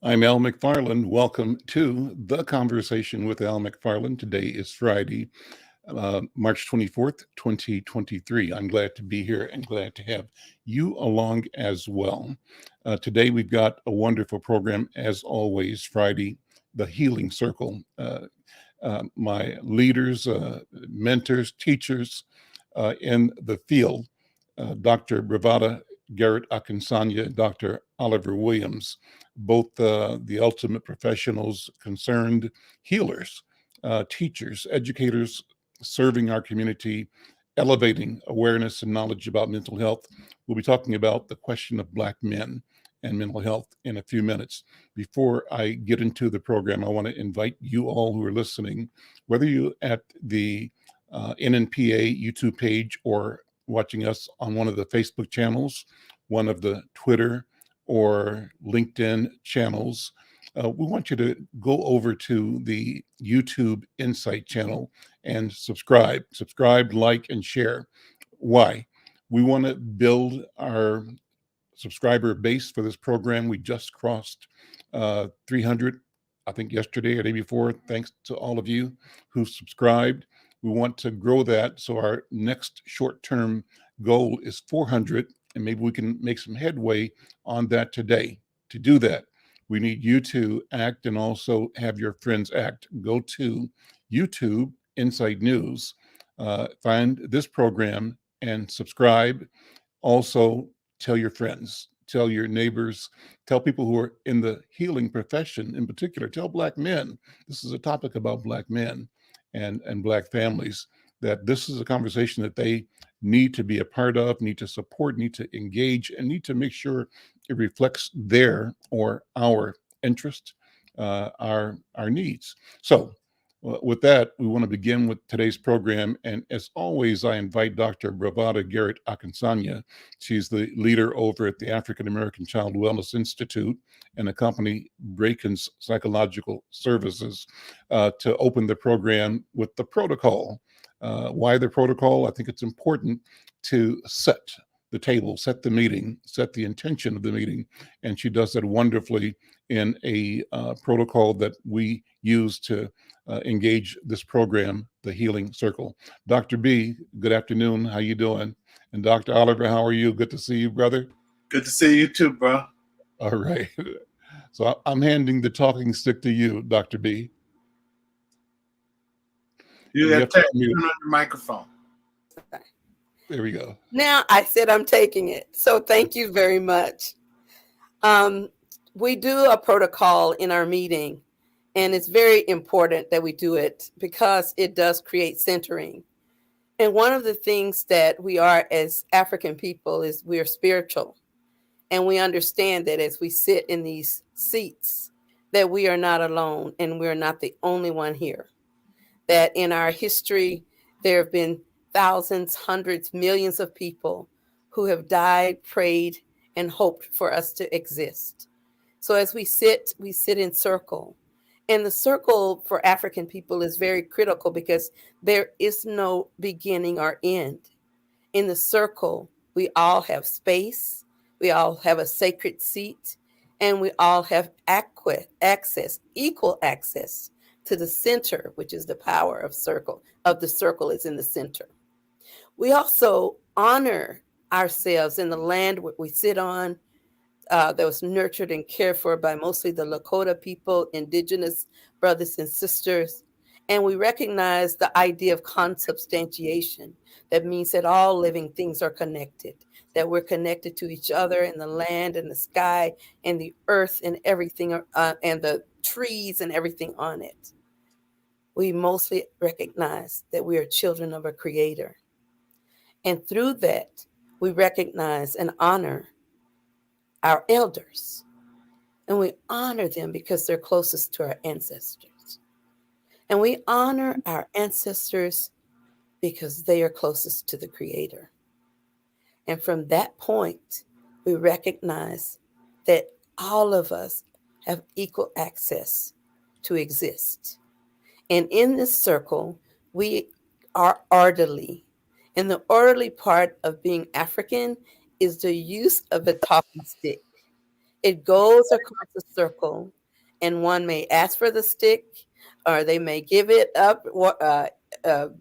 I'm Al McFarlane. Welcome to The Conversation with Al McFarlane. Today is Friday, March 24th, 2023. I'm glad to be here and glad to have you along as well. Today we've got a wonderful program, as always, Friday, the Healing Circle. My leaders, mentors, teachers in the field, Dr. Bravada Garrett-Akinsanya, Dr. Oliver Williams, both the ultimate professionals concerned, healers, teachers, educators, serving our community, elevating awareness and knowledge about mental health. We'll be talking about the question of Black men and mental health in a few minutes. Before I get into the program, I want to invite you all who are listening, whether you're at the NNPA YouTube page or watching us on one of the Facebook channels, one of the Twitter or LinkedIn channels, we want you to go over to the YouTube Insight channel and subscribe, like, and share. Why? We want to build our subscriber base for this program. We just crossed 300, I think yesterday or the day before, thanks to all of you who subscribed. We want to grow that. So our next short-term goal is 400, and maybe we can make some headway on that today. To do that, we need you to act and also have your friends act. Go to YouTube Inside News, find this program and subscribe. Also, tell your friends, tell your neighbors, tell people who are in the healing profession in particular, tell Black men. This is a topic about Black men and Black families, that this is a conversation that they need to be a part of, need to support, need to engage, and need to make sure it reflects their or our interest, our needs. So with that, we want to begin with today's program. And as always, I invite Dr. Bravada Garrett-Akinsanya. She's the leader over at the African American Child Wellness Institute and a company, Braken's Psychological Services, to open the program with the protocol. Why the protocol? I think it's important to set the table, set the meeting, set the intention of the meeting. And she does that wonderfully in a protocol that we use to engage this program, the Healing Circle. Dr. B, good afternoon. How you doing? And Dr. Oliver, how are you? Good to see you, brother. Good to see you too, bro. All right. So I'm handing the talking stick to you, Dr. B. You have to turn on your microphone. There we go. Now I said I'm taking it. So thank you very much. We do a protocol in our meeting, and it's very important that we do it because it does create centering. And one of the things that we are as African people is we are spiritual. And we understand that as we sit in these seats, that we are not alone and we're not the only one here. That in our history, there have been thousands, hundreds, millions of people who have died, prayed, and hoped for us to exist. So as we sit in circle. And the circle for African people is very critical because there is no beginning or end. In the circle, we all have space, we all have a sacred seat, and we all have equal access to the center, which is the power of the circle is in the center. We also honor ourselves in the land we sit on, that was nurtured and cared for by mostly the Lakota people, indigenous brothers and sisters. And we recognize the idea of consubstantiation. That means that all living things are connected, that we're connected to each other in the land and the sky and the earth and everything, and the trees and everything on it. We mostly recognize that we are children of a creator. And through that, we recognize and honor our elders. And we honor them because they're closest to our ancestors. And we honor our ancestors because they are closest to the Creator. And from that point, we recognize that all of us have equal access to exist. And in this circle, we are orderly. And the orderly part of being African is the use of a talking stick. It goes across the circle, and one may ask for the stick, or they may give it up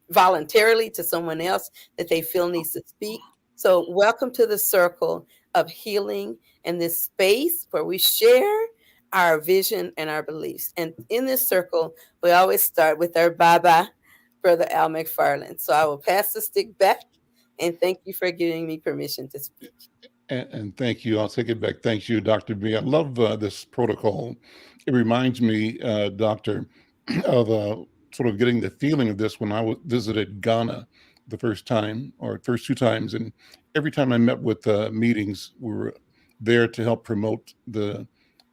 voluntarily to someone else that they feel needs to speak. So, welcome to the circle of healing and this space where we share our vision and our beliefs. And in this circle, we always start with our Baba, Brother Al McFarlane. So, I will pass the stick back, and thank you for giving me permission to speak. And thank you. I'll take it back. Thank you, Dr. B. I love this protocol. It reminds me, Doctor, of sort of getting the feeling of this when I visited Ghana the first time, or first two times. And every time I met with meetings, we were there to help promote the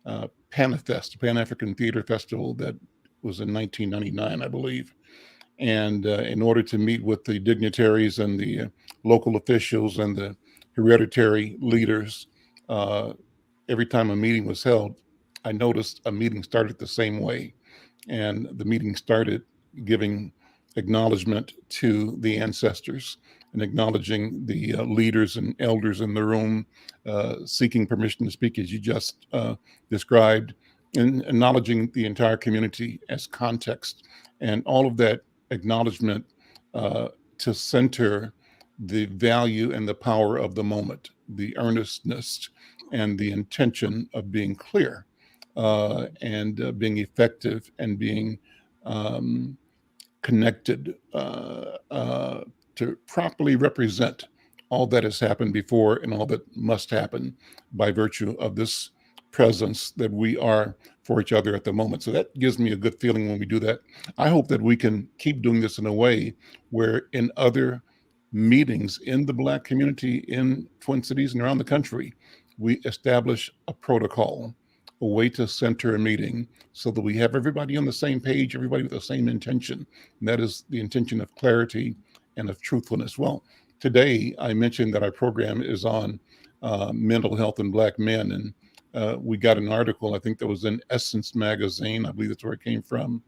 PANAFest, the Pan-African Theater Festival, that was in 1999, I believe. And in order to meet with the dignitaries and the local officials and the hereditary leaders, every time a meeting was held, I noticed a meeting started the same way. And the meeting started giving acknowledgement to the ancestors and acknowledging the leaders and elders in the room, seeking permission to speak, as you just described, and acknowledging the entire community as context. And all of that acknowledgement to center the value and the power of the moment, the earnestness and the intention of being clear and being effective and being connected to properly represent all that has happened before and all that must happen by virtue of this presence that we are for each other at the moment. So that gives me a good feeling when we do that. I hope that we can keep doing this in a way where in other meetings in the Black community in Twin Cities and around the country, we establish a protocol, a way to center a meeting so that we have everybody on the same page, everybody with the same intention. And that is the intention of clarity and of truthfulness. Well, today I mentioned that our program is on mental health in Black men. And we got an article, I think that was in Essence magazine. I believe that's where it came from.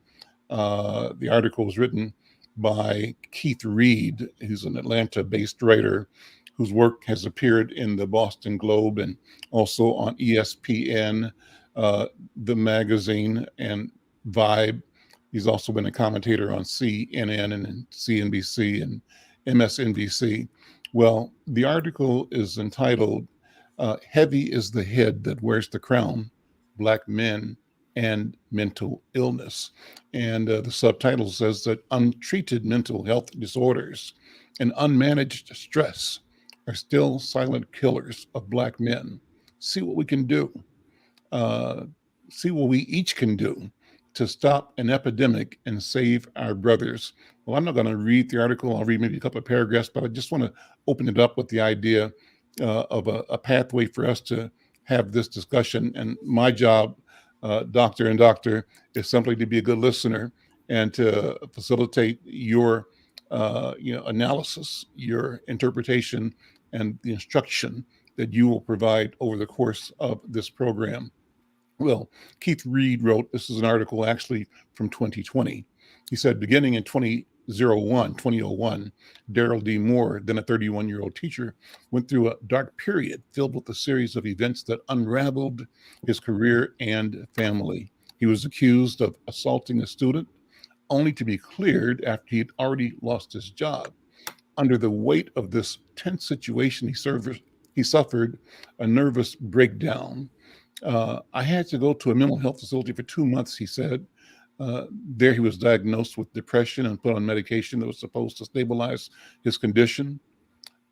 The article was written by Keith Reed, who's an Atlanta-based writer whose work has appeared in the Boston Globe and also on ESPN, the magazine, and Vibe. He's also been a commentator on CNN and CNBC and MSNBC. Well, the article is entitled, Heavy is the Head That Wears the Crown, Black Men and Mental Illness. And the subtitle says that untreated mental health disorders and unmanaged stress are still silent killers of Black men. See what we can do. See what we each can do to stop an epidemic and save our brothers. Well, I'm not going to read the article. I'll read maybe a couple of paragraphs, but I just want to open it up with the idea of a pathway for us to have this discussion. And my job, doctor, is simply to be a good listener and to facilitate your analysis, your interpretation, and the instruction that you will provide over the course of this program. Well, Keith Reed wrote, this is an article actually from 2020. He said, beginning in 2001, Daryl D. Moore, then a 31-year-old teacher, went through a dark period filled with a series of events that unraveled his career and family. He was accused of assaulting a student, only to be cleared after he'd already lost his job. Under the weight of this tense situation, he suffered a nervous breakdown. I had to go to a mental health facility for 2 months, he said. There he was diagnosed with depression and put on medication that was supposed to stabilize his condition.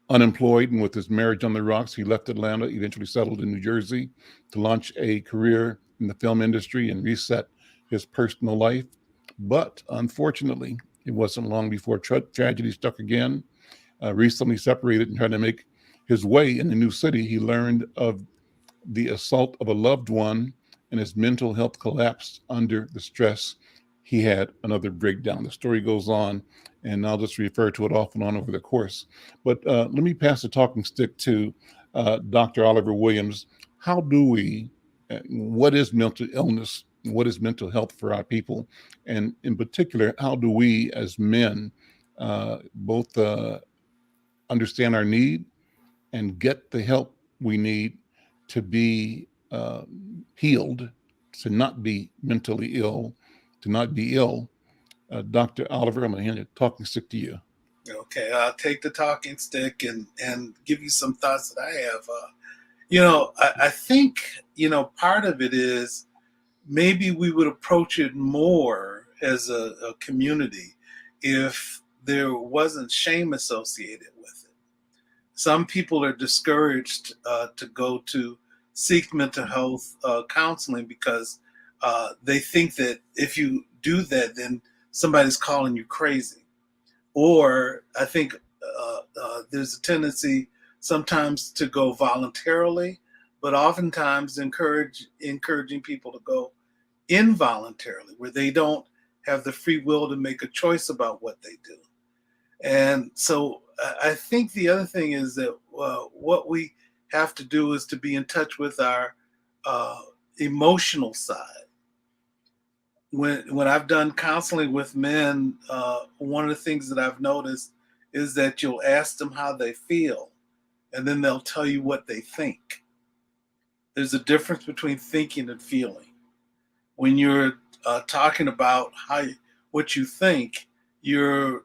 Unemployed and with his marriage on the rocks, he left Atlanta, eventually settled in New Jersey to launch a career in the film industry and reset his personal life. But unfortunately, it wasn't long before tragedy struck again. Recently separated and trying to make his way in the new city, he learned of the assault of a loved one, and his mental health collapsed under the stress. He had another breakdown. The story goes on, and I'll just refer to it off and on over the course. But let me pass the talking stick to Dr. Oliver Williams. How do we, what is mental illness? What is mental health for our people? And in particular, how do we as men both understand our need and get the help we need to be healed, to not be mentally ill, to not be ill. Dr. Oliver, I'm going to hand the talking stick to you. Okay, I'll take the talking stick and give you some thoughts that I have. I think, part of it is maybe we would approach it more as a community if there wasn't shame associated with it. Some people are discouraged to go to seek mental health counseling because they think that if you do that, then somebody's calling you crazy. Or I think there's a tendency sometimes to go voluntarily, but oftentimes encouraging people to go involuntarily, where they don't have the free will to make a choice about what they do. And so I think the other thing is that what we have to do is to be in touch with our emotional side. When I've done counseling with men, one of the things that I've noticed is that you'll ask them how they feel, and then they'll tell you what they think. There's a difference between thinking and feeling. When you're talking about what you think, you're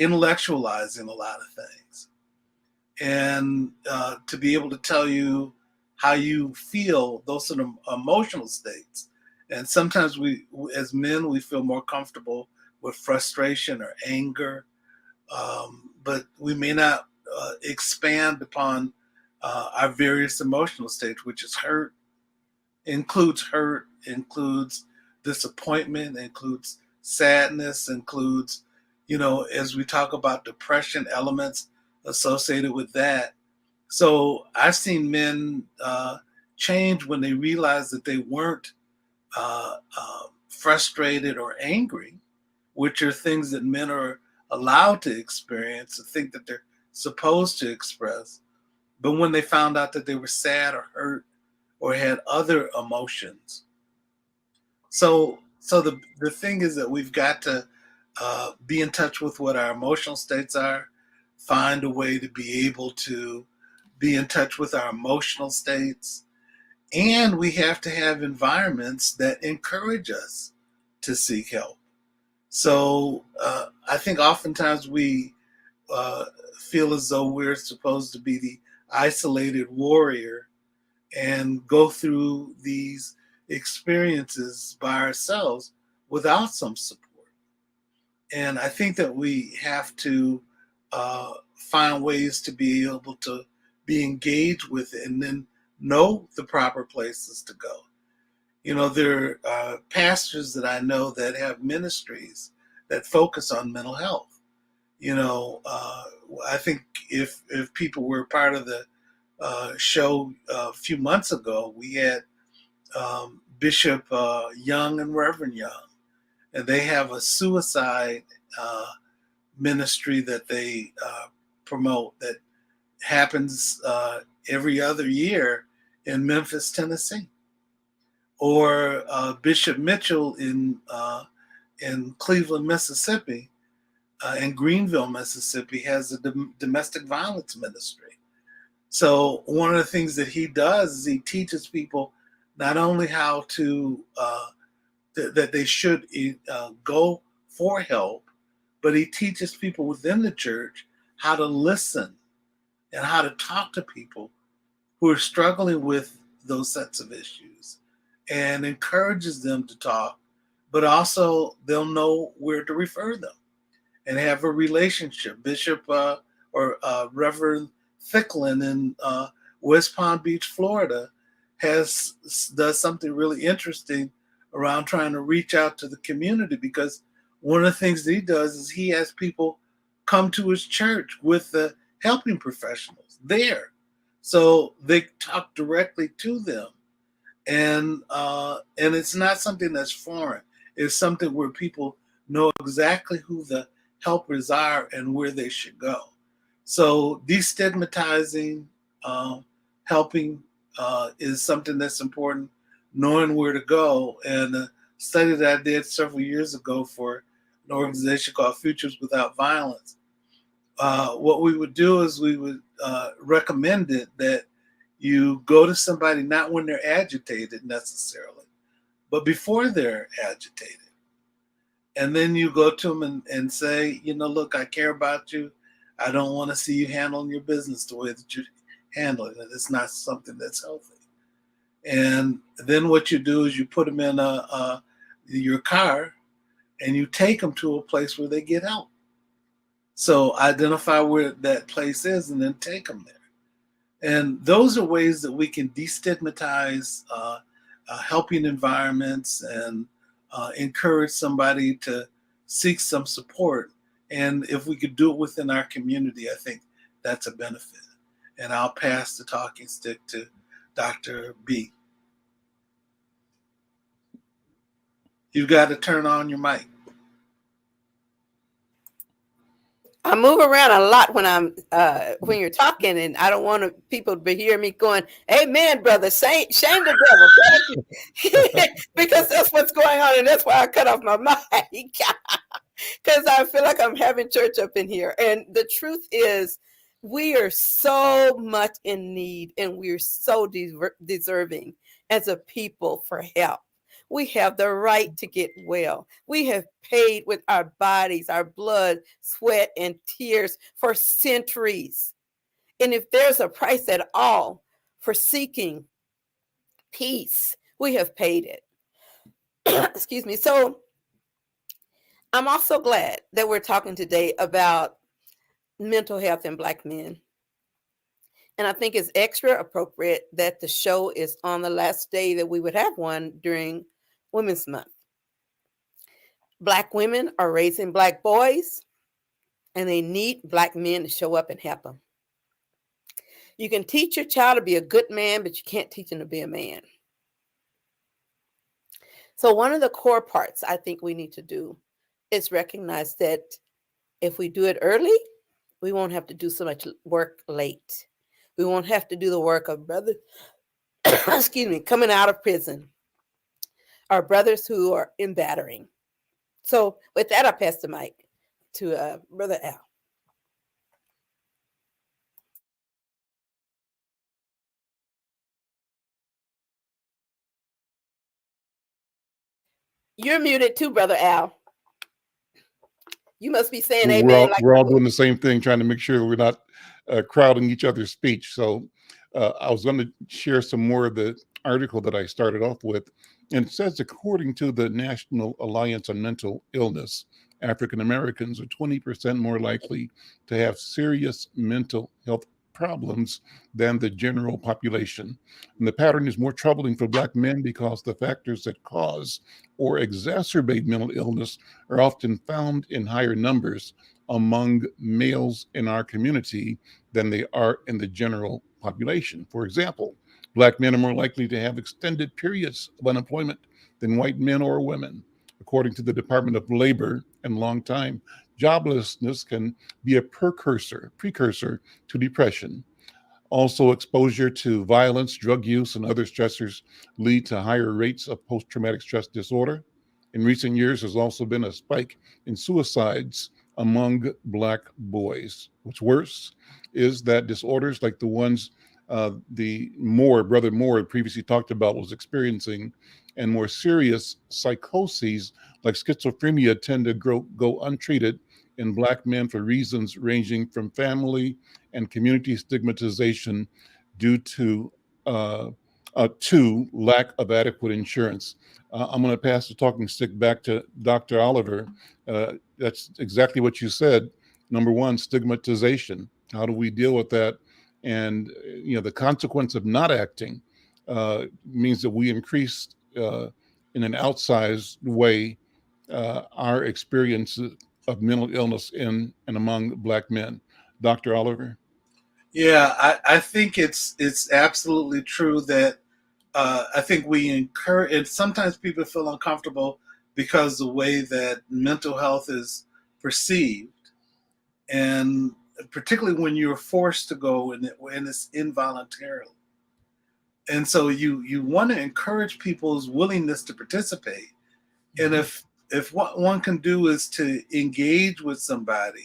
intellectualizing a lot of things. And to be able to tell you how you feel, those are the emotional states. And sometimes we, as men, we feel more comfortable with frustration or anger, but we may not expand upon our various emotional states, which is hurt, includes disappointment, includes sadness, includes, as we talk about depression, elements associated with that. So I've seen men change when they realize that they weren't frustrated or angry, which are things that men are allowed to experience and think that they're supposed to express. But when they found out that they were sad or hurt or had other emotions. So the thing is that we've got to be in touch with what our emotional states are, find a way to be able to be in touch with our emotional states. And we have to have environments that encourage us to seek help. So I think oftentimes we feel as though we're supposed to be the isolated warrior and go through these experiences by ourselves without some support. And I think that we have to find ways to be able to be engaged with it and then know the proper places to go. There are pastors that I know that have ministries that focus on mental health. I think if people were part of the show a few months ago, we had Bishop Young and Reverend Young, and they have a suicide ministry that they promote that happens every other year in Memphis, Tennessee. Or Bishop Mitchell in Cleveland, Mississippi, and Greenville, Mississippi, has a domestic violence ministry. So one of the things that he does is he teaches people not only how to that they should go for help, but he teaches people within the church how to listen and how to talk to people who are struggling with those sets of issues, and encourages them to talk, but also they'll know where to refer them and have a relationship. Bishop or Reverend Thicklin in West Palm Beach, Florida, does something really interesting around trying to reach out to the community, because one of the things that he does is he has people come to his church with the helping professionals there. So they talk directly to them. And it's not something that's foreign. It's something where people know exactly who the helpers are and where they should go. So destigmatizing, helping is something that's important, knowing where to go. And a study that I did several years ago for an organization called Futures Without Violence, what we would do is we would recommend it that You go to somebody not when they're agitated necessarily, but before they're agitated. And then you go to them and say, look, I care about you. I don't want to see you handling your business the way that you're handling it. It's not something that's healthy. And then what you do is you put them in your car and you take them to a place where they get help. So identify where that place is and then take them there. And those are ways that we can destigmatize helping environments and encourage somebody to seek some support. And if we could do it within our community, I think that's a benefit. And I'll pass the talking stick to Dr. B. You've got to turn on your mic. I move around a lot when you're talking, and I don't want people to hear me going, "Amen, brother. Shame the devil," because that's what's going on, and that's why I cut off my mic because I feel like I'm having church up in here. And the truth is, we are so much in need, and we're so deserving as a people for help. We have the right to get well. We have paid with our bodies, our blood, sweat, and tears for centuries. And if there's a price at all for seeking peace, we have paid it. Excuse me. So I'm also glad that we're talking today about mental health in Black men. And I think it's extra appropriate that the show is on the last day that we would have one during Women's Month. Black women are raising Black boys, and they need Black men to show up and help them. You can teach your child to be a good man, but you can't teach him to be a man. So one of the core parts I think we need to do is recognize that if we do it early, we won't have to do so much work late. We won't have to do the work of brothers, coming out of prison, our brothers who are in battering. So with that, I pass the mic to Brother Al. You're muted too, Brother Al. You must be saying amen. We're all doing the same thing, trying to make sure we're not crowding each other's speech. So I was going to share some more of the article that I started off with. And it says, according to the National Alliance on Mental Illness, African Americans are 20% more likely to have serious mental health problems than the general population. And the pattern is more troubling for Black men because the factors that cause or exacerbate mental illness are often found in higher numbers among males in our community than they are in the general population. For example, Black men are more likely to have extended periods of unemployment than white men or women. According to the Department of Labor and long-time joblessness can be a precursor to depression. Also, exposure to violence, drug use, and other stressors lead to higher rates of post-traumatic stress disorder. In recent years, there's also been a spike in suicides among Black boys. What's worse is that disorders like the ones Brother Moore previously talked about was experiencing, and more serious psychoses like schizophrenia tend to go untreated in Black men for reasons ranging from family and community stigmatization due to lack of adequate insurance. I'm going to pass the talking stick back to Dr. Oliver. That's exactly what you said. Number one, stigmatization. How do we deal with that? And the consequence of not acting means that we increase in an outsized way our experience of mental illness in and among Black men. Dr. Oliver? Yeah, I think it's absolutely true that I think we encourage, and sometimes people feel uncomfortable because the way that mental health is perceived, and particularly when you're forced to go and it's involuntarily. And so you want to encourage people's willingness to participate. And if what one can do is to engage with somebody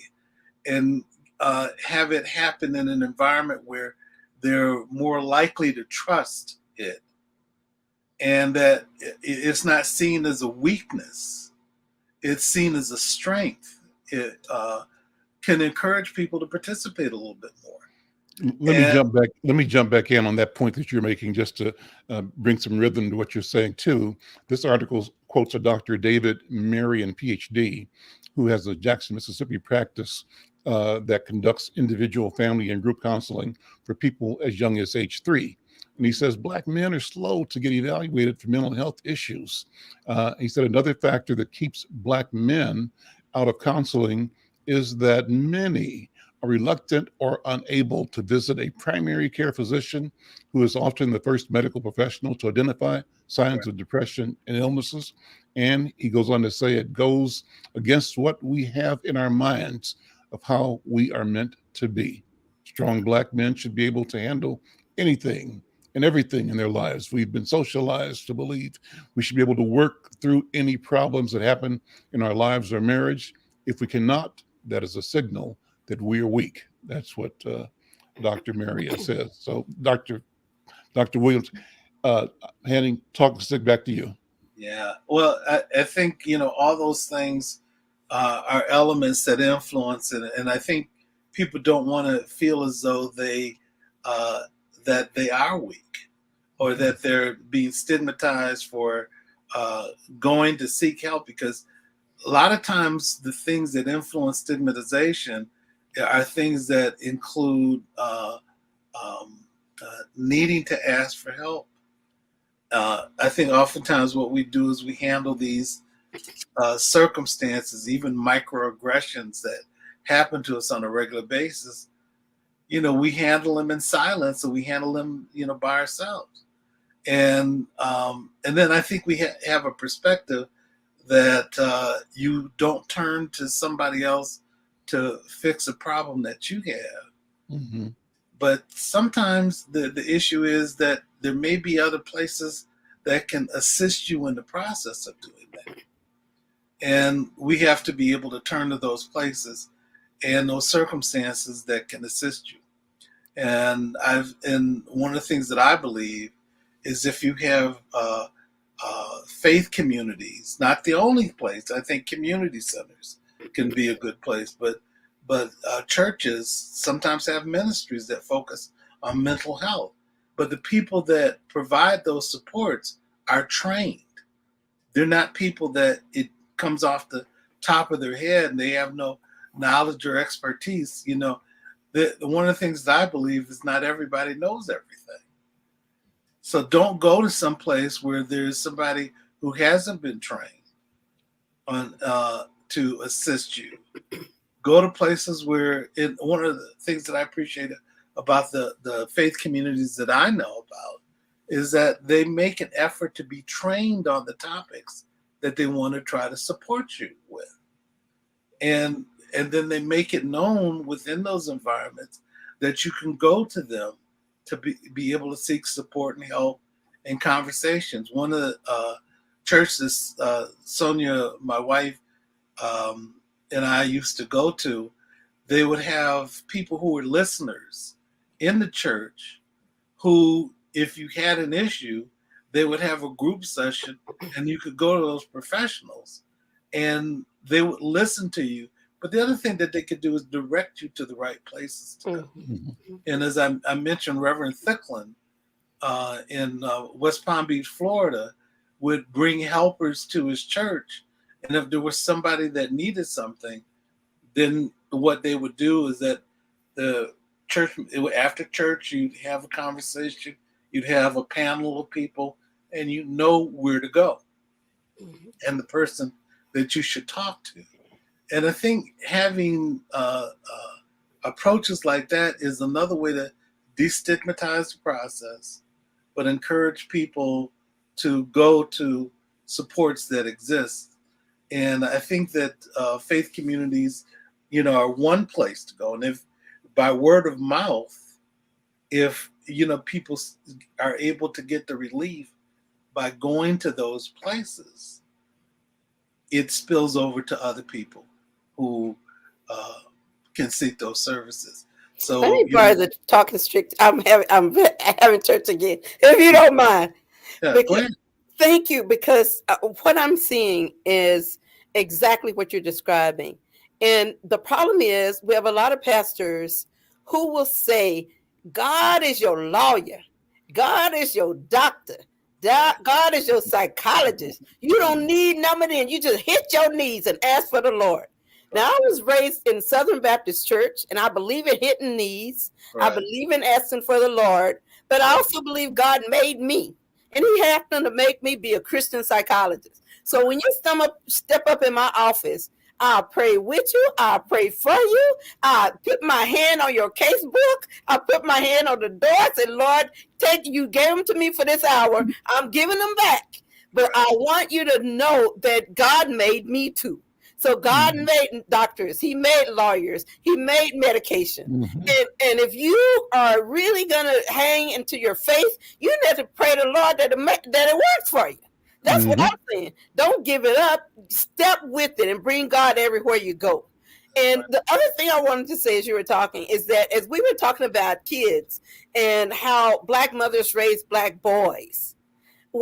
and have it happen in an environment where they're more likely to trust it, and that it's not seen as a weakness, it's seen as a strength. It can encourage people to participate a little bit more. Let me jump back in on that point that you're making, just to bring some rhythm to what you're saying too. This article quotes a Dr. David Marion, PhD, who has a Jackson, Mississippi practice that conducts individual, family, and group counseling for people as young as age 3. And he says Black men are slow to get evaluated for mental health issues. He said another factor that keeps Black men out of counseling is that many are reluctant or unable to visit a primary care physician, who is often the first medical professional to identify signs of depression and illnesses. And he goes on to say it goes against what we have in our minds of how we are meant to be. Strong Black men should be able to handle anything and everything in their lives. We've been socialized to believe we should be able to work through any problems that happen in our lives or marriage. If we cannot, that is a signal that we are weak. That's what Dr. Maria says. So, Dr. Williams, handing talking stick back to you. Yeah, well, I think all those things are elements that influence it, and I think people don't want to feel as though that they are weak, or that they're being stigmatized for going to seek help, because a lot of times the things that influence stigmatization are things that include needing to ask for help. I think oftentimes what we do is we handle these circumstances, even microaggressions that happen to us on a regular basis. We handle them in silence, and we handle them, by ourselves. And then I think we have a perspective that you don't turn to somebody else to fix a problem that you have. Mm-hmm. But sometimes the issue is that there may be other places that can assist you in the process of doing that. And we have to be able to turn to those places and those circumstances that can assist you. And one of the things that I believe is, if you have faith communities, not the only place. I think community centers can be a good place, but churches sometimes have ministries that focus on mental health. But the people that provide those supports are trained. They're not people that it comes off the top of their head and they have no knowledge or expertise. One of the things that I believe is not everybody knows everything. So don't go to some place where there's somebody who hasn't been trained on to assist you. Go to places where one of the things that I appreciate about the faith communities that I know about is that they make an effort to be trained on the topics that they want to try to support you with. And then they make it known within those environments that you can go to them to be able to seek support and help in conversations. One of the churches, Sonia, my wife, and I used to go to, they would have people who were listeners in the church who, if you had an issue, they would have a group session and you could go to those professionals and they would listen to you. But the other thing that they could do is direct you to the right places to go. Mm-hmm. And as I mentioned, Reverend Thicklin in West Palm Beach, Florida, would bring helpers to his church. And if there was somebody that needed something, then what they would do is that the church, after church, you'd have a conversation, you'd have a panel of people, and you know where to go and the person that you should talk to. And I think having approaches like that is another way to destigmatize the process, but encourage people to go to supports that exist. And I think that faith communities, are one place to go. And if by word of mouth, if, people are able to get the relief by going to those places, it spills over to other people who can seek those services. So, Let me borrow the talking strict. I'm having church again, if you don't mind. yeah, go ahead. Thank you, because what I'm seeing is exactly what you're describing. And the problem is we have a lot of pastors who will say, God is your lawyer. God is your doctor. God is your psychologist. You don't need none of them. You just hit your knees and ask for the Lord. Now, I was raised in Southern Baptist Church, and I believe in hitting knees. I Right. believe in asking for the Lord, but I also believe God made me, and He happened to make me be a Christian psychologist. So when you step up in my office, I'll pray with you. I'll pray for you. I'll put my hand on your casebook. I'll put my hand on the door. I say, Lord, you gave them to me for this hour. I'm giving them back. But I want you to know that God made me too. So God made doctors, He made lawyers, He made medication. And if you are really going to hang into your faith, you need to pray to the Lord that it works for you. That's what I'm saying. Don't give it up. Step with it and bring God everywhere you go. And the other thing I wanted to say as you were talking is that as we were talking about kids and how Black mothers raise Black boys,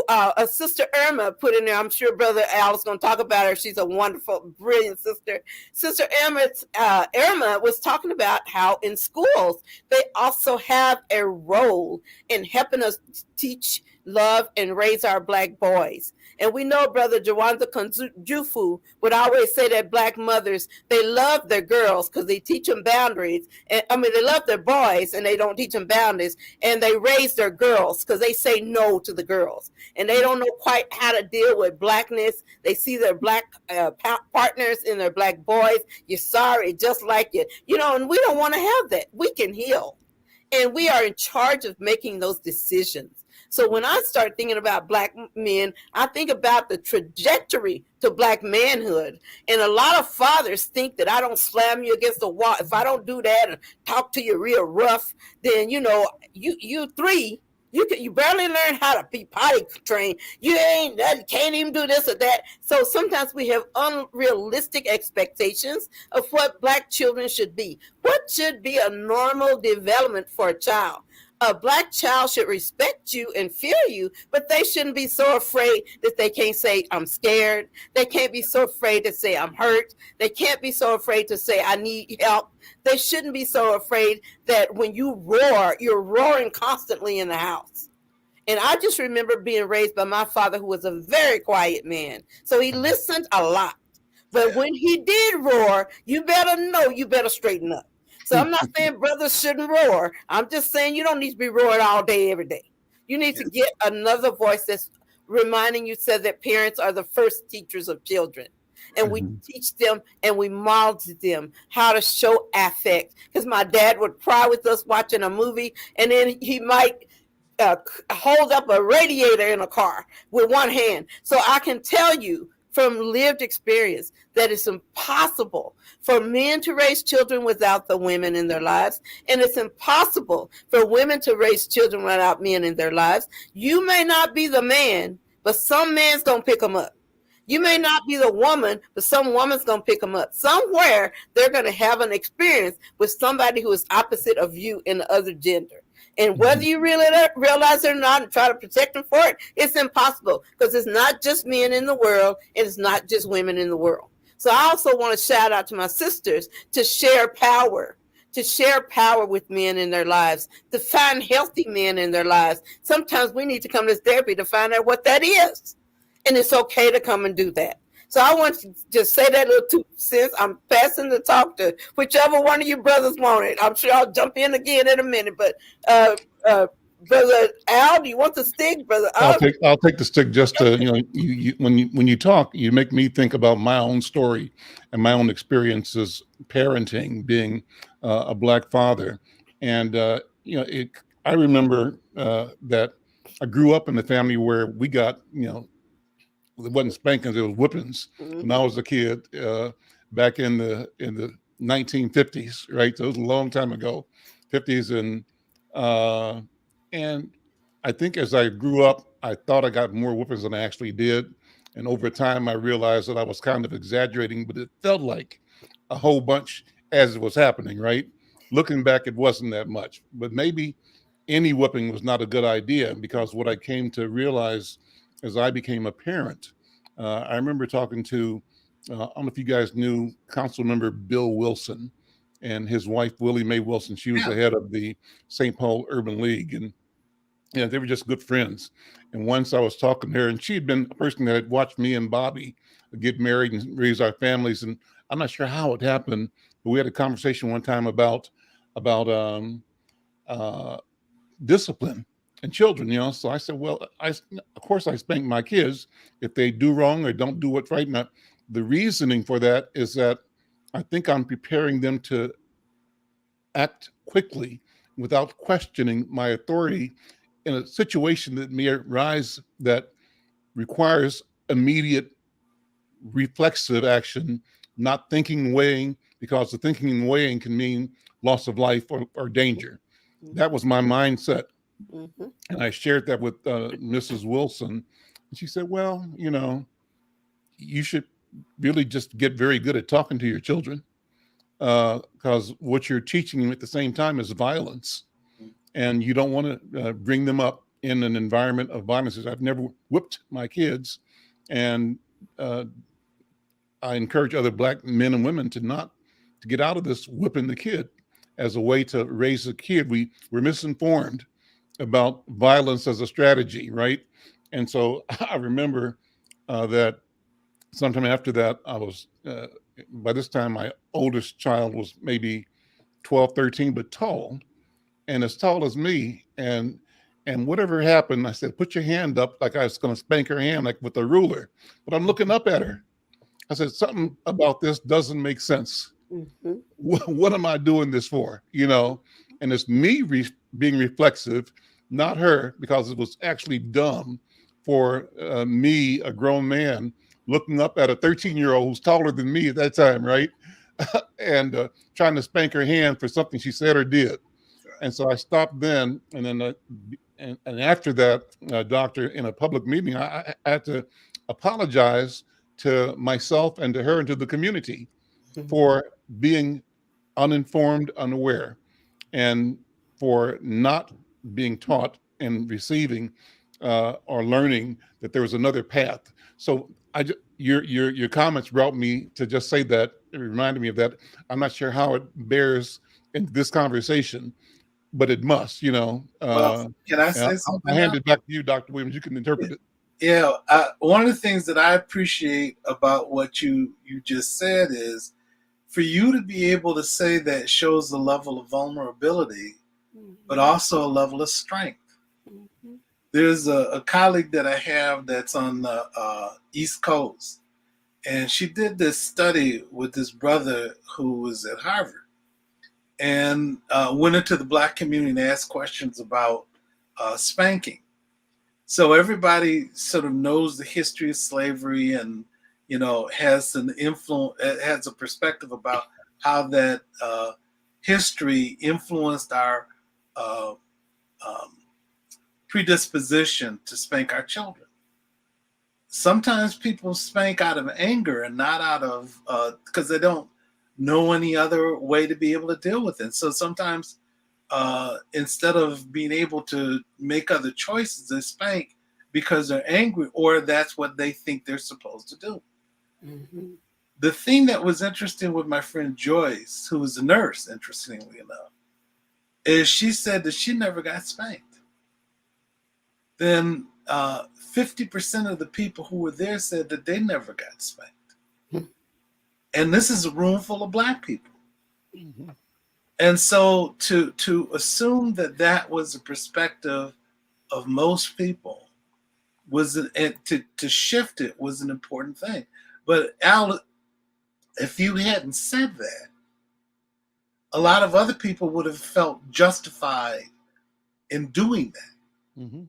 a sister Irma put in there. I'm sure Brother Al is going to talk about her. She's a wonderful, brilliant sister. Sister Irma was talking about how in schools they also have a role in helping us teach, love, and raise our Black boys. And we know Brother Jawanda Kunjufu would always say that Black mothers, they love their girls because they teach them boundaries. And they love their boys and they don't teach them boundaries. And they raise their girls because they say no to the girls. And they don't know quite how to deal with Blackness. They see their Black partners in their Black boys. You're sorry, just like you. And we don't want to have that. We can heal. And we are in charge of making those decisions. So when I start thinking about Black men, I think about the trajectory to Black manhood. And a lot of fathers think that I don't slam you against the wall. If I don't do that and talk to you real rough, then, you three, you barely learn how to be potty trained. You can't even do this or that. So sometimes we have unrealistic expectations of what Black children should be. What should be a normal development for a child? A Black child should respect you and fear you, but they shouldn't be so afraid that they can't say, I'm scared. They can't be so afraid to say, I'm hurt. They can't be so afraid to say, I need help. They shouldn't be so afraid that when you roar, you're roaring constantly in the house. And I just remember being raised by my father, who was a very quiet man. So he listened a lot. But when he did roar, you better straighten up. So I'm not saying brothers shouldn't roar. I'm just saying you don't need to be roaring all day, every day. You need to get another voice that's reminding you, said that parents are the first teachers of children. And we teach them and we model them how to show affect. Because my dad would cry with us watching a movie, and then he might hold up a radiator in a car with one hand. So I can tell you from lived experience that it's impossible for men to raise children without the women in their lives, and it's impossible for women to raise children without men in their lives. You may not be the man, but some man's gonna pick them up. You may not be the woman, but some woman's gonna pick them up. Somewhere they're gonna have an experience with somebody who is opposite of you in the other gender. And whether you really realize it or not and try to protect them for it, it's impossible, because it's not just men in the world and it's not just women in the world. So I also want to shout out to my sisters to share power with men in their lives, to find healthy men in their lives. Sometimes we need to come to therapy to find out what that is. And it's okay to come and do that. So I want to just say that little 2 cents. I'm passing the talk to whichever one of you brothers want it. I'm sure I'll jump in again in a minute. But Brother Al, do you want the stick, Brother Al? I'll take the stick. Just to, when you talk, you make me think about my own story and my own experiences parenting, being a Black father. And I remember that I grew up in a family where we got, it wasn't spankings, it was whippings when I was a kid back in the 1950s, right? So it was a long time ago, 50s. And I think as I grew up, I thought I got more whippings than I actually did. And over time, I realized that I was kind of exaggerating, but it felt like a whole bunch as it was happening, right? looking back, it wasn't that much, but maybe any whipping was not a good idea, because what I came to realize as I became a parent, I remember talking to, I don't know if you guys knew Council Member Bill Wilson and his wife, Willie Mae Wilson. She was the head of the St. Paul Urban League, and they were just good friends. And once I was talking to her, and she had been a person that had watched me and Bobby get married and raise our families. And I'm not sure how it happened, but we had a conversation one time about discipline and children. So I said, well, of course I spank my kids if they do wrong or don't do what's right. And the reasoning for that is that I think I'm preparing them to act quickly without questioning my authority in a situation that may arise that requires immediate reflexive action, not thinking and weighing, because the thinking and weighing can mean loss of life or danger. That was my mindset. Mm-hmm. And I shared that with Mrs. Wilson. And she said, well, you should really just get very good at talking to your children, because what you're teaching them at the same time is violence. And you don't want to bring them up in an environment of violence. I've never whipped my kids. And I encourage other Black men and women to get out of this whipping the kid as a way to raise a kid. We're misinformed about violence as a strategy, right? And so I remember that sometime after that, I was, by this time, my oldest child was maybe 12, 13, but tall, and as tall as me. And whatever happened, I said, put your hand up, like I was going to spank her hand, like with a ruler. But I'm looking up at her. I said, something about this doesn't make sense. Mm-hmm. What am I doing this for? And it's me being reflexive, not her, because it was actually dumb for me, a grown man, looking up at a 13-year-old who's taller than me at that time, right? And trying to spank her hand for something she said or did. And so I stopped then. And then and after that, doctor, in a public meeting, I had to apologize to myself and to her and to the community for being uninformed, unaware, and for not being taught and receiving or learning that there was another path. So your comments brought me to just say that. It reminded me of that. I'm not sure how it bears in this conversation, but it must. Well, can I say something? I'll hand it back to you, Dr. Williams. You can interpret it. Yeah, one of the things that I appreciate about what you just said is, for you to be able to say that shows a level of vulnerability, but also a level of strength. Mm-hmm. There's a colleague that I have that's on the East Coast, and she did this study with this brother who was at Harvard, and went into the Black community and asked questions about spanking. So everybody sort of knows the history of slavery and, has an influence, has a perspective about how that history influenced our predisposition to spank our children. Sometimes people spank out of anger and not out of, because they don't know any other way to be able to deal with it. So sometimes instead of being able to make other choices, they spank because they're angry, or that's what they think they're supposed to do. Mm-hmm. The thing that was interesting with my friend Joyce, who was a nurse, interestingly enough, is she said that she never got spanked. Then 50% of the people who were there said that they never got spanked. Mm-hmm. And this is a room full of Black people. Mm-hmm. And so to assume that was the perspective of most people and to shift it was an important thing. But Al, if you hadn't said that, a lot of other people would have felt justified in doing that. Mm-hmm.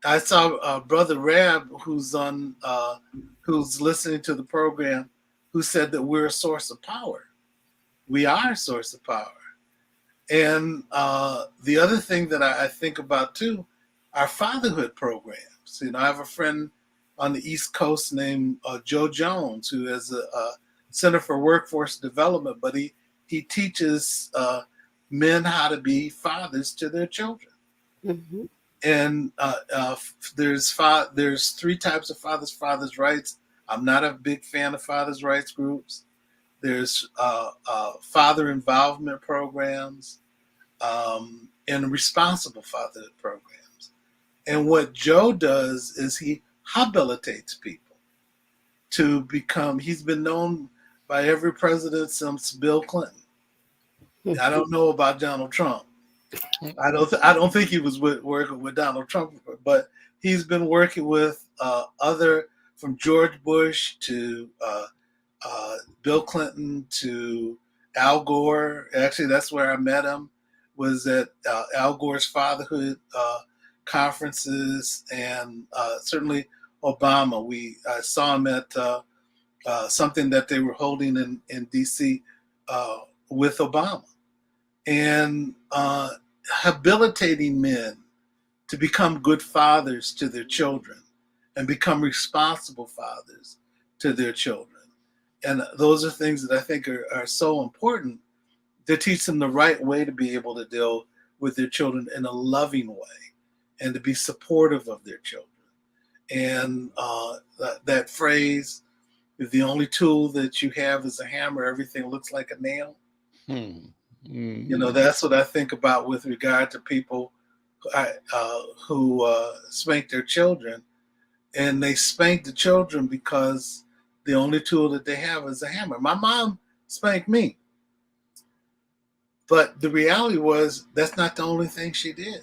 I saw Brother Rab, who's listening to the program, who said that we're a source of power. We are a source of power. And the other thing that I think about too, our fatherhood programs. I have a friend on the East Coast named Joe Jones, who has a Center for Workforce Development, but he teaches men how to be fathers to their children. Mm-hmm. And there's 3 types of fathers' rights. I'm not a big fan of fathers' rights groups. There's father involvement programs and responsible father programs. And what Joe does is he habilitates people to become. He's been known by every president since Bill Clinton. I don't know about Donald Trump. I don't think he was working with Donald Trump, but he's been working with other, from George Bush to Bill Clinton to Al Gore. Actually, that's where I met him, was at Al Gore's fatherhood conferences, and certainly Obama. I saw him at something that they were holding in D.C. With Obama. And habilitating men to become good fathers to their children and become responsible fathers to their children. And those are things that I think are so important to teach them the right way to be able to deal with their children in a loving way and to be supportive of their children. And that phrase, if the only tool that you have is a hammer, everything looks like a nail. You know, that's what I think about with regard to people who spank their children. And they spank the children because the only tool that they have is a hammer. My mom spanked me. But the reality was that's not the only thing she did.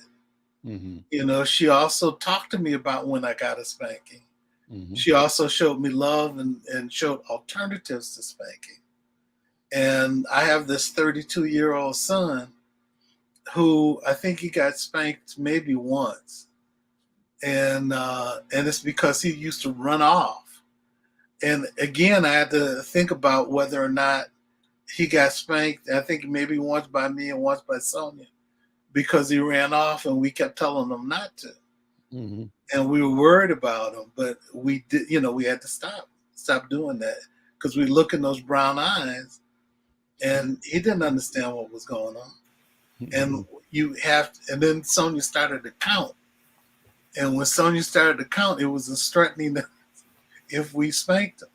Mm-hmm. You know, she also talked to me about when I got a spanking. Mm-hmm. She also showed me love and showed alternatives to spanking. And I have this 32-year-old son who I think he got spanked maybe once. And it's because he used to run off. And again, I had to think about whether or not he got spanked. I think maybe once by me and once by Sonia, because he ran off and we kept telling him not to. Mm-hmm. And we were worried about him, but we did, we had to stop doing that, because we look in those brown eyes and he didn't understand what was going on. Mm-hmm. And then Sonia started to count. And when Sonia started to count, it was a threatening that if we spanked him,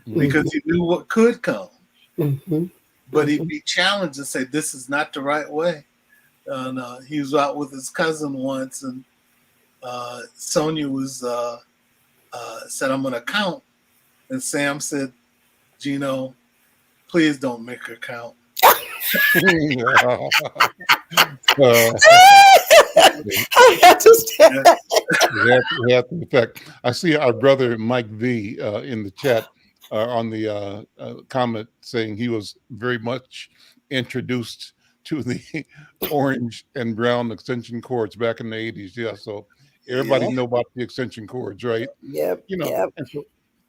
Mm-hmm. because he knew what could come. Mm-hmm. But he'd be challenged and say, this is not the right way. And he was out with his cousin once, and Sonia was said, I'm going to count. And Sam said, Gino, please don't make her count. I understand that. In fact, I see our brother Mike V in the chat on the comment saying he was very much introduced to the orange and brown extension cords back in the 80s. Yeah, so everybody know about the extension cords, right? Yep. And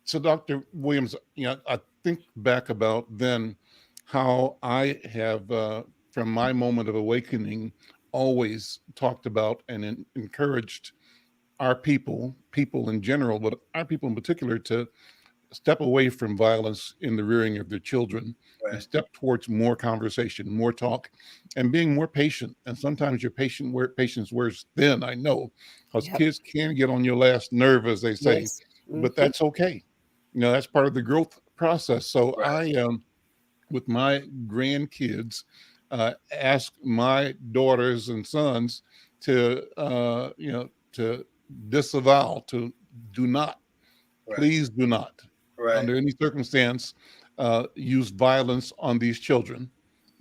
so Dr. Williams, I think back about then how I have, from my moment of awakening, always talked about and encouraged our people in general, but our people in particular, to step away from violence in the rearing of their children, Right. and step towards more conversation, more talk, and being more patient. And sometimes your patience wears thin, I know, because kids can get on your last nerve, as they say, Yes. Mm-hmm. but that's okay. That's part of the growth process. So Right. I, with my grandkids, ask my daughters and sons to, to disavow, to do not, Right. please do not, Right. under any circumstance, use violence on these children.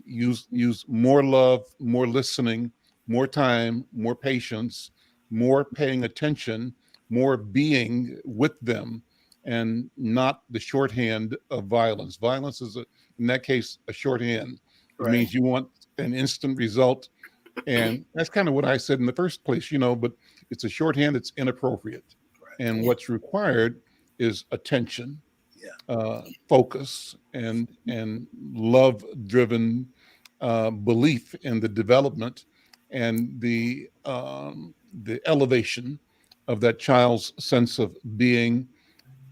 Use more love, more listening, more time, more patience, more paying attention, more being with them, and not the shorthand of violence. Violence is, in that case, a shorthand. It Right. means you want an instant result. And that's kind of what I said in the first place, but it's a shorthand, it's inappropriate. Right. And what's required is attention, Yeah. focus, and love-driven belief in the development and the elevation of that child's sense of being.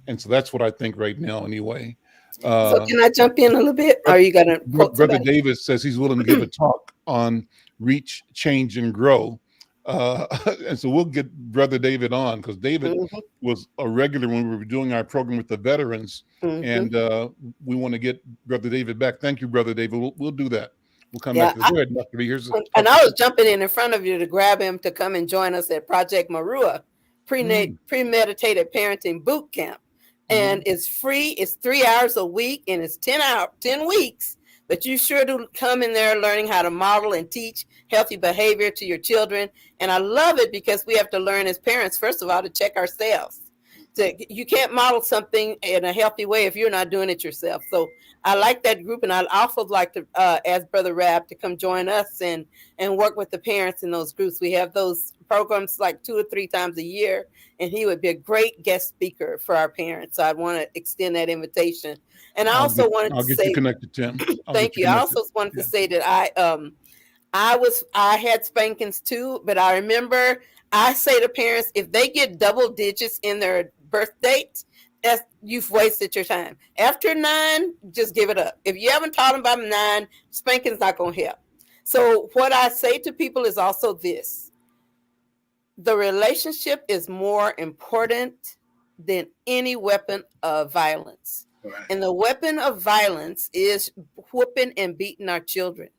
And so that's what I think right now, anyway. So can I jump in a little bit? Or are you going to quote Brother somebody? Davis says he's willing to give a talk on Reach, Change, and Grow. And so we'll get Brother David on, because David was a regular when we were doing our program with the veterans. And we want to get Brother David back. Thank you, Brother David. We'll do that. We'll come back to that. Go ahead, Dr. B. And I was jumping in front of you to grab him to come and join us at Project Marua, premeditated parenting boot camp. And it's free. It's 3 hours a week, and it's 10 weeks. But you sure do come in there learning how to model and teach healthy behavior to your children. And I love it because we have to learn as parents, first of all, to check ourselves. You can't model something in a healthy way if you're not doing it yourself. So I like that group, and I'd also like to ask Brother Rab to come join us and work with the parents in those groups. We have those programs like 2 or 3 times a year, and he would be a great guest speaker for our parents. So I want to extend that invitation. And I also wanted to say, I'll get you connected, Tim. Thank you. I also wanted to say that I had spankings too, but I remember I say to parents, if they get double digits in their birth date, you've wasted your time. After 9, just give it up. If you haven't taught them by 9, spanking's not going to help. So what I say to people is also this: the relationship is more important than any weapon of violence. Right. And the weapon of violence is whooping and beating our children.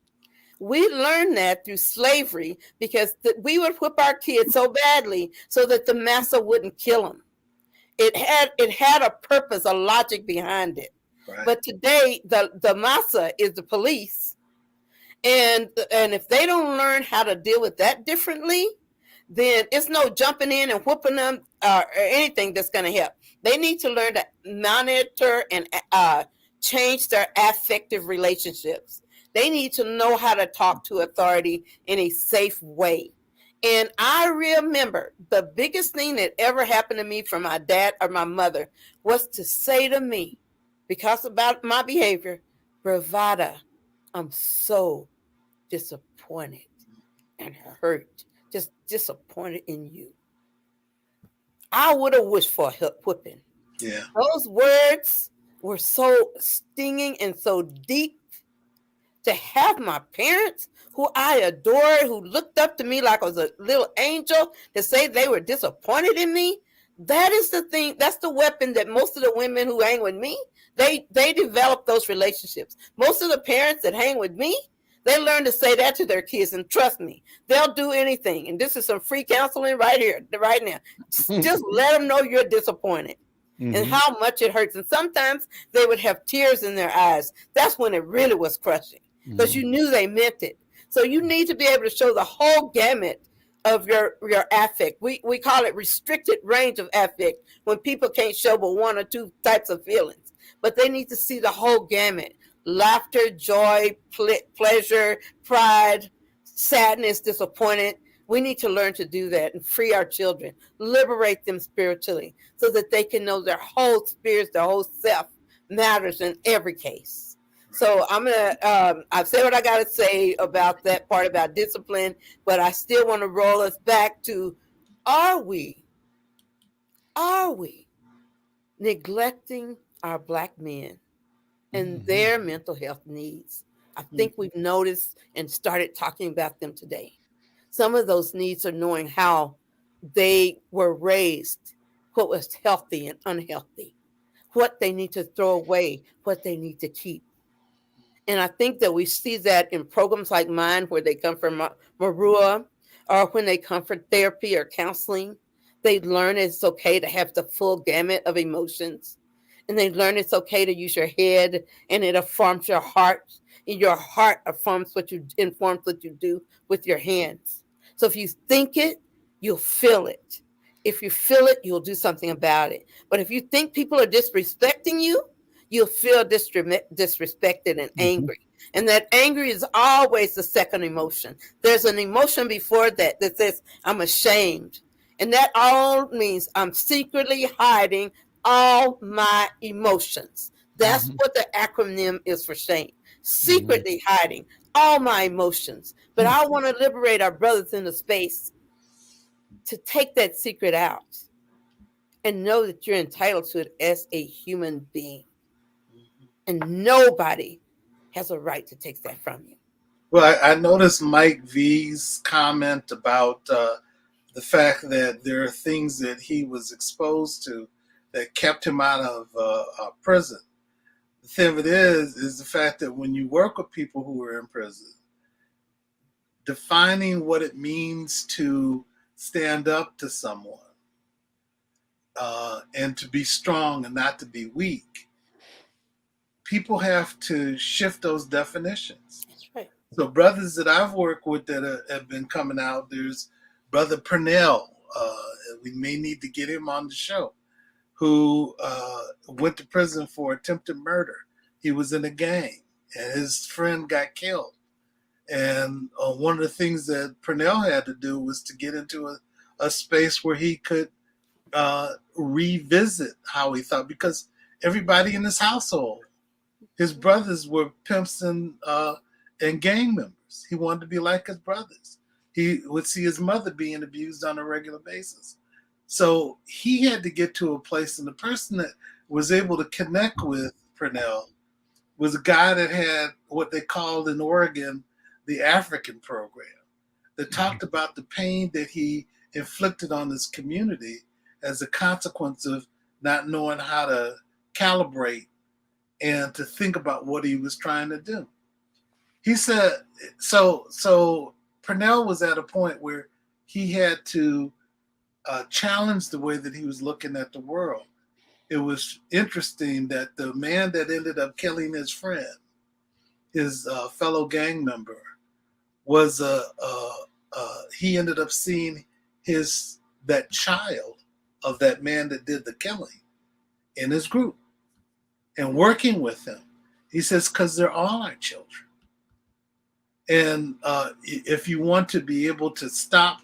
We learned that through slavery, because we would whip our kids so badly so that the master wouldn't kill them. It had a purpose, a logic behind it. Right. But today, the master is the police. And if they don't learn how to deal with that differently, then it's no jumping in and whooping them or anything that's going to help. They need to learn to monitor and change their affective relationships. They need to know how to talk to authority in a safe way. And I remember the biggest thing that ever happened to me from my dad or my mother was to say to me, because about my behavior, Bravada, I'm so disappointed and hurt, just disappointed in you. I would have wished for a whipping. Yeah. Those words were so stinging and so deep. To have my parents, who I adored, who looked up to me like I was a little angel, to say they were disappointed in me, that is the thing. That's the weapon that most of the women who hang with me, they develop those relationships. Most of the parents that hang with me, they learn to say that to their kids, and trust me, they'll do anything. And this is some free counseling right here, right now. Just let them know you're disappointed. And how much it hurts. And sometimes they would have tears in their eyes. That's when it really was crushing, because you knew they meant it. So you need to be able to show the whole gamut of your affect. We call it restricted range of affect, when people can't show but 1 or 2 types of feelings. But they need to see the whole gamut: laughter, joy, pleasure, pride, sadness, disappointment. We need to learn to do that and free our children, liberate them spiritually, so that they can know their whole spirit, their whole self matters in every case. So I've said what I got to say about that part about discipline, but I still want to roll us back to, are we neglecting our Black men and their mental health needs? I think we've noticed and started talking about them today. Some of those needs are knowing how they were raised, what was healthy and unhealthy, what they need to throw away, what they need to keep. And I think that we see that in programs like mine, where they come from Marua, or when they come for therapy or counseling. They learn it's okay to have the full gamut of emotions. And they learn it's okay to use your head, and it informs your heart. And your heart informs what you do with your hands. So if you think it, you'll feel it. If you feel it, you'll do something about it. But if you think people are disrespecting you, you'll feel disrespected and angry. And that angry is always the second emotion. There's an emotion before that says, I'm ashamed. And that all means I'm secretly hiding all my emotions. That's what the acronym is for shame. Secretly hiding all my emotions. But I want to liberate our brothers in the space to take that secret out and know that you're entitled to it as a human being. And nobody has a right to take that from you. Well, I noticed Mike V's comment about the fact that there are things that he was exposed to that kept him out of prison. The thing of it is the fact that when you work with people who are in prison, defining what it means to stand up to someone and to be strong and not to be weak, people have to shift those definitions. That's right. So brothers that I've worked with that have been coming out, there's Brother Purnell. We may need to get him on the show, who went to prison for attempted murder. He was in a gang, and his friend got killed. And one of the things that Purnell had to do was to get into a space where he could revisit how he thought, because everybody in his household, his brothers were pimps and gang members. He wanted to be like his brothers. He would see his mother being abused on a regular basis. So he had to get to a place, and the person that was able to connect with Purnell was a guy that had what they called in Oregon the African program, that talked about the pain that he inflicted on his community as a consequence of not knowing how to calibrate and to think about what he was trying to do. He said, so Purnell was at a point where he had to challenge the way that he was looking at the world. It was interesting that the man that ended up killing his friend, his fellow gang member, was he ended up seeing that child of that man that did the killing in his group and working with him. He says, because they're all our children. And if you want to be able to stop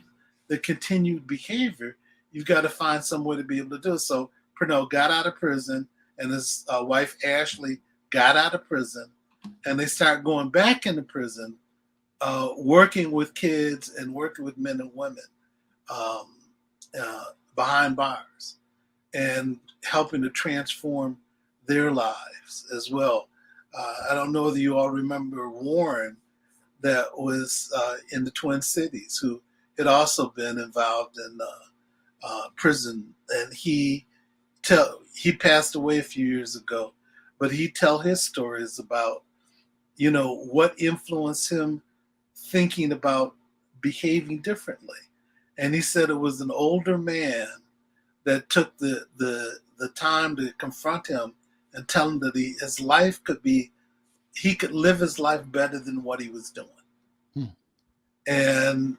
the continued behavior, you've got to find some way to be able to do it. So Purnell got out of prison, and his wife Ashley got out of prison, and they start going back into prison, working with kids and working with men and women behind bars and helping to transform their lives as well. I don't know whether you all remember Warren, that was in the Twin Cities, who had also been involved in prison, and he passed away a few years ago, but he'd tell his stories about, what influenced him thinking about behaving differently. And he said it was an older man that took the time to confront him and tell him that his life he could live his life better than what he was doing. And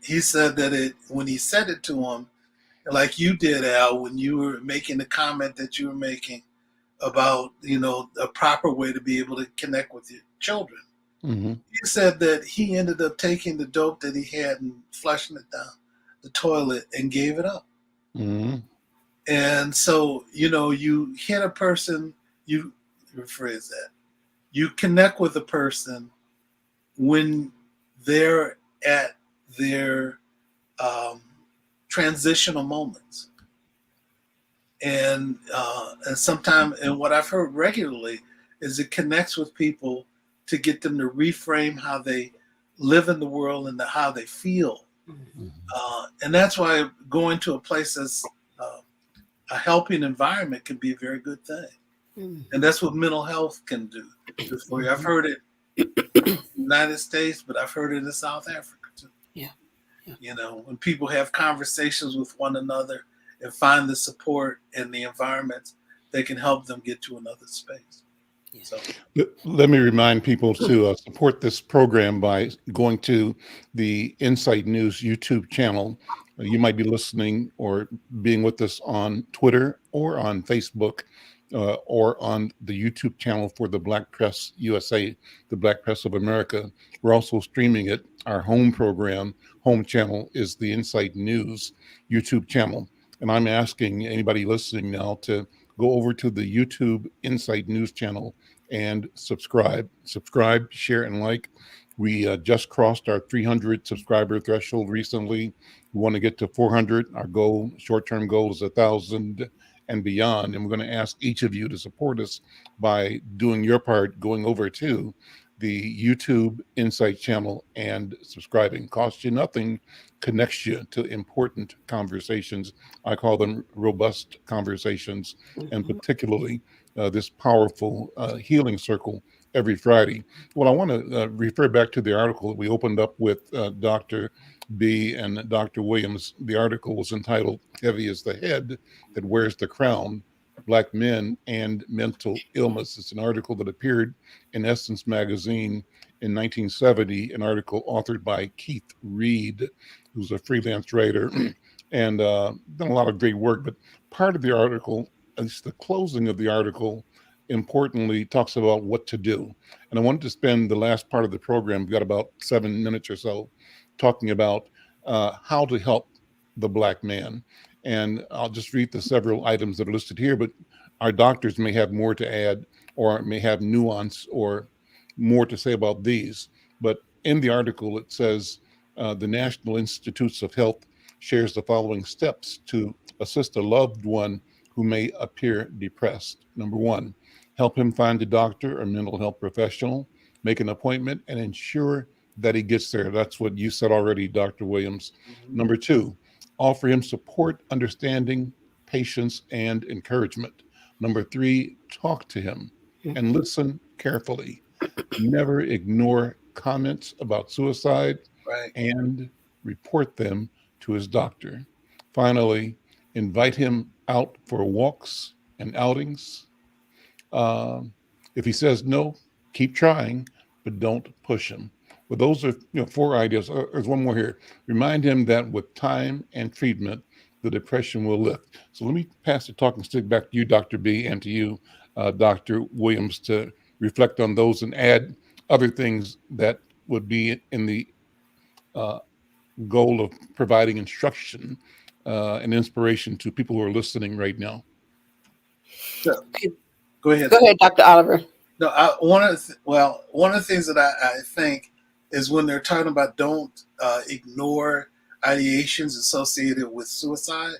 he said that when he said it to him, like you did, Al, when you were making the comment that you were making about, a proper way to be able to connect with your children. Mm-hmm. He said that he ended up taking the dope that he had and flushing it down the toilet and gave it up. Mm-hmm. And so, you hit a person, you rephrase that, you connect with a person when they're at their transitional moments. And sometimes, and what I've heard regularly is it connects with people to get them to reframe how they live in the world and how they feel. Mm-hmm. And that's why going to a place that's a helping environment can be a very good thing. Mm-hmm. And that's what mental health can do for you. I've heard it in the United States, but I've heard it in South Africa too. Yeah. When people have conversations with one another and find the support and the environments that can help them get to another space. Yeah. So let me remind people to support this program by going to the Insight News YouTube channel. You might be listening or being with us on Twitter or on Facebook or on the YouTube channel for the Black Press USA, the Black Press of America. We're also streaming it. Our home channel is the Insight News YouTube channel. And I'm asking anybody listening now to go over to the YouTube Insight News channel and subscribe, share, and like. We just crossed our 300 subscriber threshold recently. We want to get to 400. Our short-term goal is 1,000 and beyond. And we're going to ask each of you to support us by doing your part, going over to the YouTube Insight channel and subscribing. Costs you nothing, connects you to important conversations. I call them robust conversations, and particularly this powerful healing circle every Friday. Well, I want to refer back to the article that we opened up with Dr. B and Dr. Williams. The article was entitled Heavy is the Head That Wears the Crown, Black Men and Mental Illness. It's an article that appeared in Essence magazine in 1970, an article authored by Keith Reed, who's a freelance writer and done a lot of great work. But part of the article, at least the closing of the article, importantly talks about what to do. And I wanted to spend the last part of the program, we've got about 7 minutes or so, talking about how to help the Black man. And I'll just read the several items that are listed here, but our doctors may have more to add or may have nuance or more to say about these. But in the article, it says the National Institutes of Health shares the following steps to assist a loved one who may appear depressed. Number one, help him find a doctor or mental health professional, make an appointment, and ensure that he gets there. That's what you said already, Dr. Williams. Number two, offer him support, understanding, patience, and encouragement. Number three, talk to him and listen carefully. Never ignore comments about suicide, Right. and report them to his doctor. Finally, invite him out for walks and outings. If he says no, keep trying, but don't push him. Well, those are 4 ideas. There's one more here. Remind him that with time and treatment, the depression will lift. So let me pass the talking stick back to you, Dr. B, and to you, Dr. Williams, to reflect on those and add other things that would be in the goal of providing instruction and inspiration to people who are listening right now. So, go ahead. Go ahead, Dr. Oliver. No, one of the things that I think is when they're talking about don't ignore ideations associated with suicide.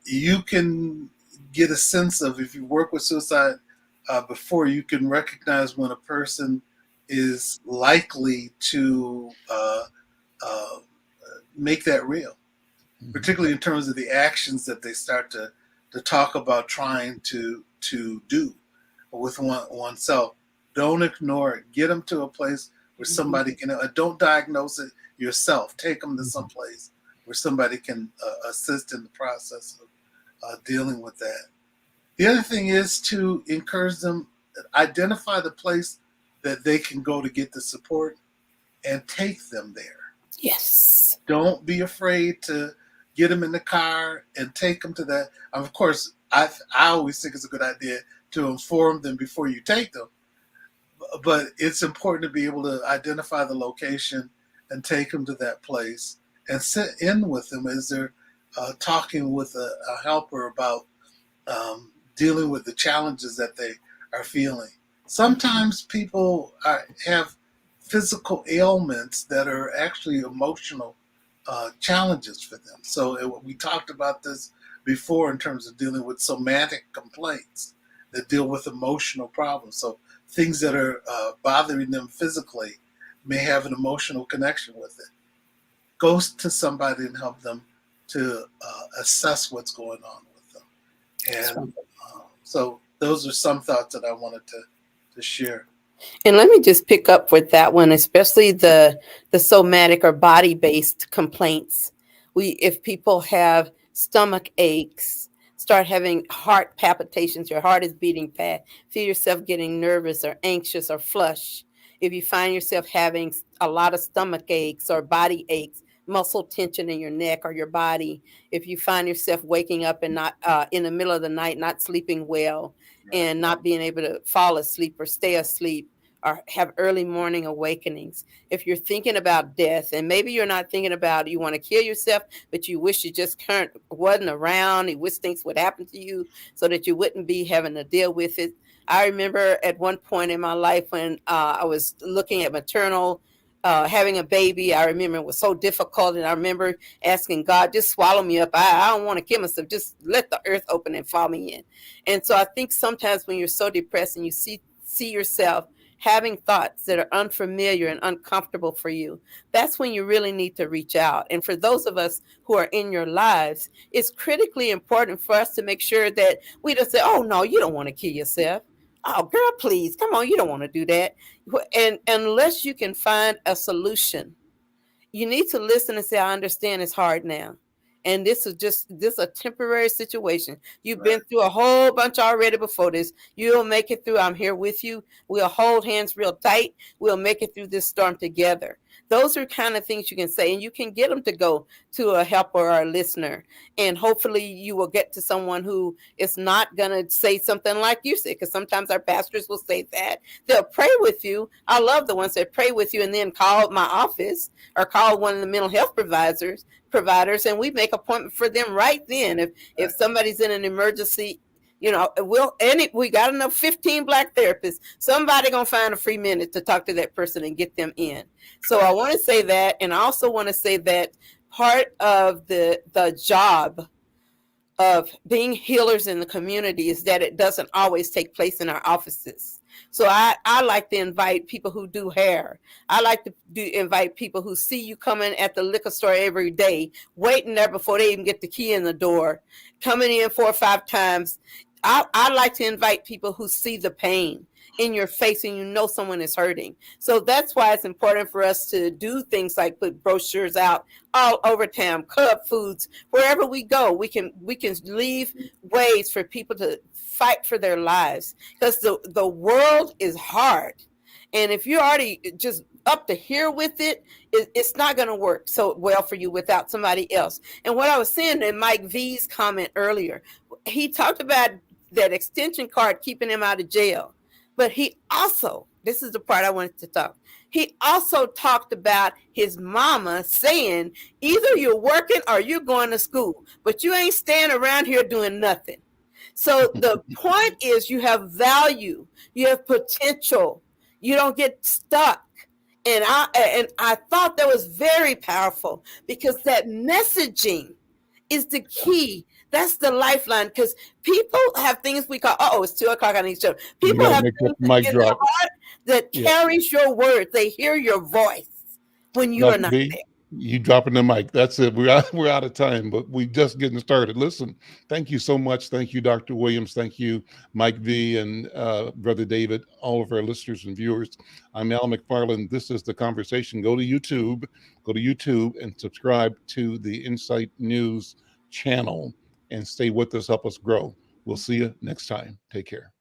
You can get a sense of, if you work with suicide before, you can recognize when a person is likely to make that real, particularly in terms of the actions that they start to talk about trying to do with oneself. Don't ignore it. Get them to a place where somebody can. Don't diagnose it yourself. Take them to some place where somebody can assist in the process of dealing with that. The other thing is to encourage them, identify the place that they can go to get the support and take them there. Yes. Don't be afraid to get them in the car and take them to that. Of course, I always think it's a good idea to inform them before you take them. But it's important to be able to identify the location and take them to that place and sit in with them as they're talking with a helper about dealing with the challenges that they are feeling. Sometimes people have physical ailments that are actually emotional challenges for them. So we talked about this before in terms of dealing with somatic complaints that deal with emotional problems. So things that are bothering them physically may have an emotional connection with it. Go to somebody and help them to assess what's going on with them. And so those are some thoughts that I wanted to share. And let me just pick up with that one, especially the somatic or body-based complaints. If people have stomach aches, start having heart palpitations, your heart is beating fast, feel yourself getting nervous or anxious or flush. If you find yourself having a lot of stomach aches or body aches, muscle tension in your neck or your body, if you find yourself waking up and not in the middle of the night, not sleeping well, and not being able to fall asleep or stay asleep, or have early morning awakenings. If you're thinking about death, and maybe you're not thinking about you want to kill yourself, but you wish you just wasn't around, you wish things would happen to you so that you wouldn't be having to deal with it. I remember at one point in my life when I was looking at maternal, having a baby, I remember it was so difficult. And I remember asking God, just swallow me up. I don't want to kill myself. Just let the earth open and fall me in. And so I think sometimes when you're so depressed and you see yourself having thoughts that are unfamiliar and uncomfortable for you, that's when you really need to reach out. And for those of us who are in your lives, it's critically important for us to make sure that we don't say, oh, no, you don't want to kill yourself. Oh, girl, please, come on, you don't want to do that. And unless you can find a solution, you need to listen and say, I understand it's hard now. And this is a temporary situation. You've been through a whole bunch already before this. You'll make it through. I'm here with you. We'll hold hands real tight. We'll make it through this storm together. Those are kind of things you can say, and you can get them to go to a helper or a listener. And hopefully you will get to someone who is not going to say something like you said, because sometimes our pastors will say that. They'll pray with you. I love the ones that pray with you and then call my office or call one of the mental health providers, and we make appointment for them right then. If somebody's in an emergency, we got enough 15 Black therapists. Somebody gonna find a free minute to talk to that person and get them in. So I want to say that, and I also want to say that part of the job of being healers in the community is that it doesn't always take place in our offices. So I like to invite people who do hair. I like to invite people who see you coming at the liquor store every day, waiting there before they even get the key in the door, coming in 4 or 5 times. I like to invite people who see the pain in your face and you know someone is hurting. So that's why it's important for us to do things like put brochures out all over town, Club Foods, wherever we go. We can leave ways for people to fight for their lives, because the world is hard. And if you're already just up to here with it, it's not going to work so well for you without somebody else. And what I was saying in Mike V's comment earlier, he talked about that extension card keeping him out of jail. But he also, this is the part I wanted to talk, he also talked about his mama saying, either you're working or you're going to school, but you ain't staying around here doing nothing. So the point is, you have value, you have potential, you don't get stuck. And I thought that was very powerful, because that messaging is the key. That's the lifeline, because people have things we call, it's 2 o'clock, I need to show. People have things in their heart that carries your words. They hear your voice when you are not there. You dropping the mic. That's it. We're out of time, but we just getting started. Listen, thank you so much. Thank you, Dr. Williams. Thank you, Mike V and Brother David, all of our listeners and viewers. I'm Al McFarlane. This is The Conversation. Go to YouTube and subscribe to the Insight News channel and stay with us. Help us grow. We'll see you next time. Take care.